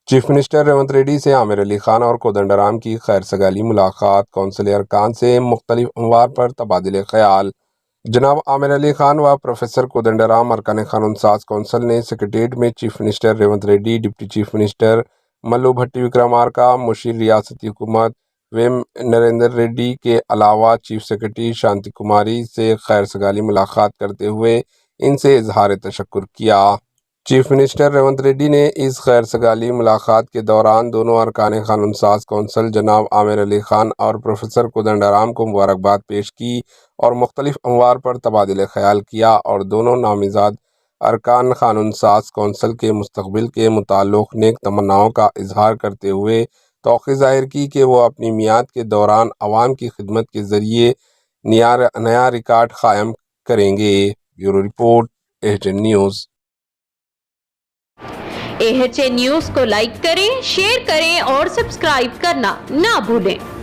Chief minister Revanth Reddy سے عامر علی خان اور کودنڈرام کی خیر سگالی ملاقات، کونسل ارکان سے مختلف امور پر تبادلہ خیال۔ جناب عامر علی خان و پروفیسر کودنڈرام ارکان قانون ساز کونسل نے سکریٹریٹ میں chief minister Revanth Reddy, deputy chief minister ملو بھٹی وکرمارکا، مشیر ریاستی حکومت ویم نریندر ریڈی کے علاوہ چیف سیکرٹری شانتی کماری سے خیر سگالی ملاقات کرتے ہوئے ان سے اظہار تشکر کیا۔ چیف منسٹر ریونت ریڈی نے اس خیر سگالی ملاقات کے دوران دونوں ارکان قانون ساز کونسل جناب عامر علی خان اور پروفیسر کودنڈرام کو مبارکباد پیش کی اور مختلف امور پر تبادلہ خیال کیا اور دونوں نامزد ارکان قانون ساز کونسل کے مستقبل کے متعلق نیک تمناؤں کا اظہار کرتے ہوئے توقع ظاہر کی کہ وہ اپنی میعاد کے دوران عوام کی خدمت کے ذریعے نیا ریکارڈ قائم کریں گے۔ Bureau report, AHN news. AHN news کو لائک کریں، شیئر کریں اور سبسکرائب کرنا نہ بھولیں۔